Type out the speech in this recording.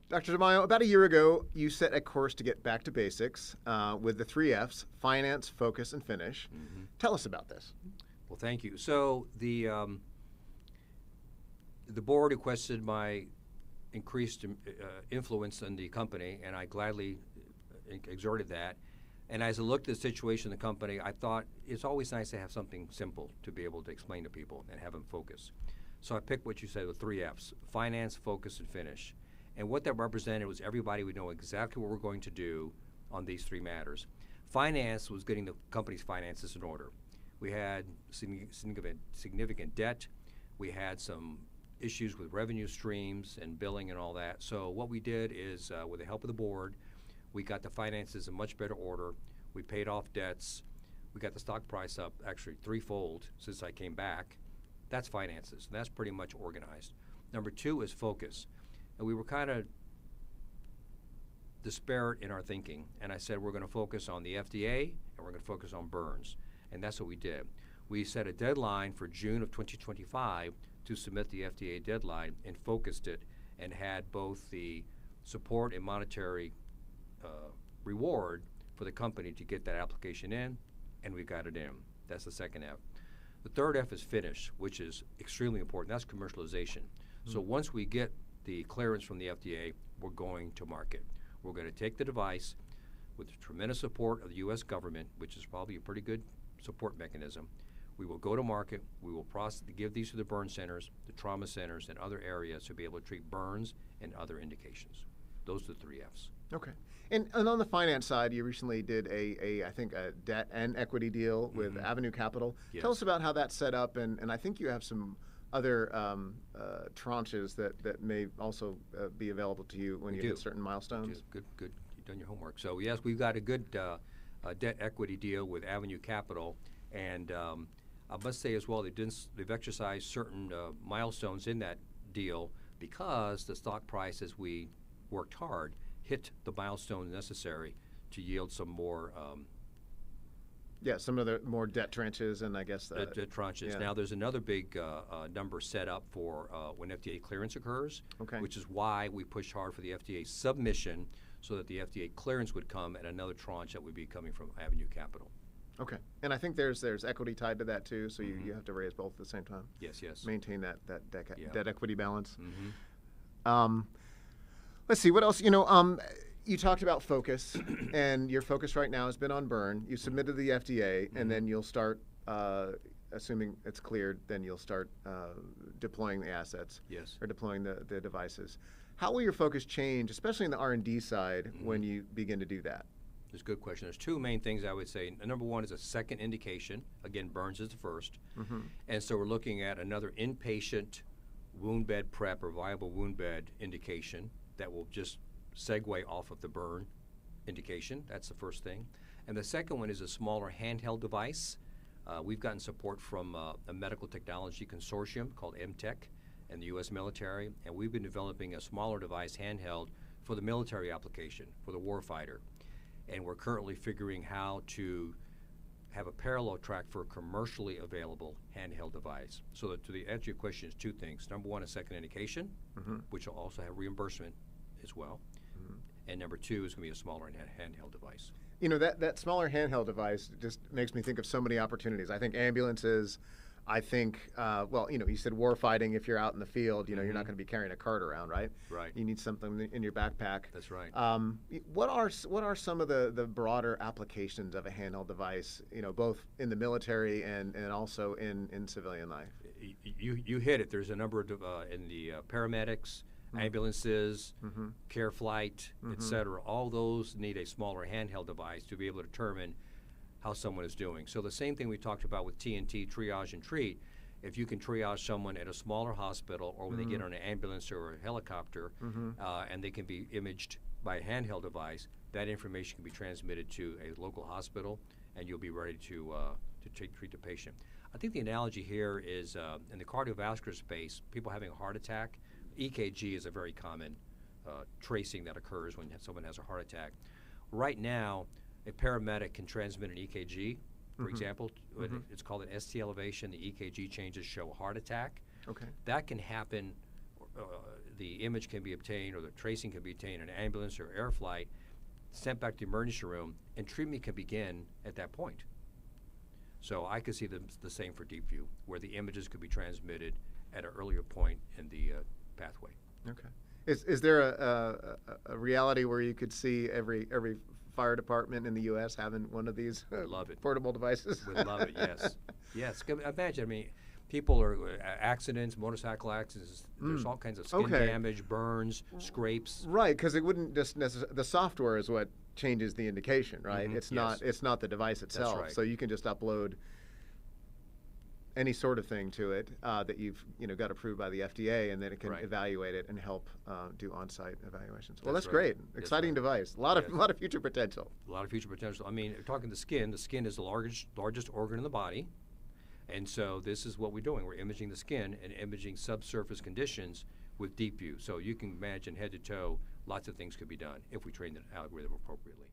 Dr. DiMaio, about a year ago, you set a course to get back to basics with the 3 Fs: finance, focus, and finish. Tell us about this. Well, thank you. So the board requested my increased influence in the company, and I gladly exerted that. And as I looked at the situation in the company, I thought it's always nice to have something simple to be able to explain to people and have them focus. So I picked what you said, the 3 Fs: finance, focus, and finish. And what that represented was everybody would know exactly what we're going to do on these 3 matters. Finance was getting the company's finances in order. We had significant debt. We had some issues with revenue streams and billing and all that. So what we did is, with the help of the board, we got the finances in much better order. We paid off debts. We got the stock price up actually 3-fold since I came back. That's finances, and that's pretty much organized. Number 2 is focus. And we were kind of disparate in our thinking, and I said we're going to focus on the FDA and we're going to focus on burns, and that's what we did. We set a deadline for June of 2025 to submit the FDA deadline and focused it and had both the support and monetary reward for the company to get that application in, and we got it in. That's the second F. The third F is finish, which is extremely important. That's commercialization. So once we get the clearance from the FDA, we're going to market. We're going to take the device with the tremendous support of the U.S. government, which is probably a pretty good support mechanism. We will go to market. We will give these to the burn centers, the trauma centers, and other areas to be able to treat burns and other indications. Those are the 3 Fs. Okay. And on the finance side, you recently did I think a debt and equity deal with Avenue Capital. Yes. Tell us about how that set up, and I think you have some other tranches that may also be available to you when you hit certain milestones. Good. You've done your homework. So yes, we've got a good debt equity deal with Avenue Capital, and I must say as well they've exercised certain milestones in that deal because the stock price, as we worked hard, hit the milestones necessary to yield some more. Some of the more debt tranches, and I guess debt tranches. Yeah. Now there's another big number set up for when FDA clearance occurs, which is why we pushed hard for the FDA submission so that the FDA clearance would come, and another tranche that would be coming from Avenue Capital. Okay, and I think there's equity tied to that too, so you have to raise both at the same time. Yes. Maintain that debt equity balance. Let's see what else. You talked about focus, and your focus right now has been on burn. You submitted to the FDA, and then you'll start, assuming it's cleared, then you'll start deploying the assets. Yes. Or deploying the devices. How will your focus change, especially in the R&D side, when you begin to do that? That's a good question. There's 2 main things I would say. Number 1 is a second indication. Again, burns is the first. And so we're looking at another inpatient wound bed prep or viable wound bed indication that will just segue off of the burn indication. That's the first thing. And the second one is a smaller handheld device. We've gotten support from a medical technology consortium called MTech and the U.S. military, and we've been developing a smaller device handheld for the military application, for the warfighter. And we're currently figuring how to have a parallel track for a commercially available handheld device. So that to answer your question is 2 things. Number 1, a second indication, which will also have reimbursement as well. And number 2 is going to be a smaller handheld device. That smaller handheld device just makes me think of so many opportunities. I think ambulances. I think, you said war fighting. If you're out in the field, you're not going to be carrying a cart around, right? Right. You need something in your backpack. That's right. What are some of the broader applications of a handheld device? Both in the military and also in civilian life. You hit it. There's a number of in the paramedics, ambulances, care flight, et cetera. All those need a smaller handheld device to be able to determine how someone is doing. So the same thing we talked about with TNT, triage and treat. If you can triage someone at a smaller hospital or when they get on an ambulance or a helicopter and they can be imaged by a handheld device, that information can be transmitted to a local hospital and you'll be ready to treat the patient. I think the analogy here is in the cardiovascular space, people having a heart attack, EKG is a very common tracing that occurs when someone has a heart attack. Right now, a paramedic can transmit an EKG, for example. It's called an ST elevation. The EKG changes show a heart attack. Okay. That can happen. the image can be obtained or the tracing can be obtained in an ambulance or air flight, sent back to the emergency room, and treatment can begin at that point. So I could see the same for Deep View, where the images could be transmitted at an earlier point in the pathway. Okay. Is there a reality where you could see every fire department in the U.S. having one of these Love it. portable devices? Would love it, yes. Yes. Imagine, I mean, people are accidents, motorcycle accidents. There's all kinds of skin damage, burns, scrapes. Right, because it wouldn't just necessarily. The software is what changes the indication, right? It's not. It's not the device itself. That's right. So you can just upload any sort of thing to it that you've got approved by the FDA, and then it can evaluate it and help do on-site evaluations. Well, that's great. Exciting device. A lot of future potential. A lot of future potential. I mean, talking the skin is the largest organ in the body. And so this is what we're doing. We're imaging the skin and imaging subsurface conditions with Deep View. So you can imagine head to toe, lots of things could be done if we train the algorithm appropriately.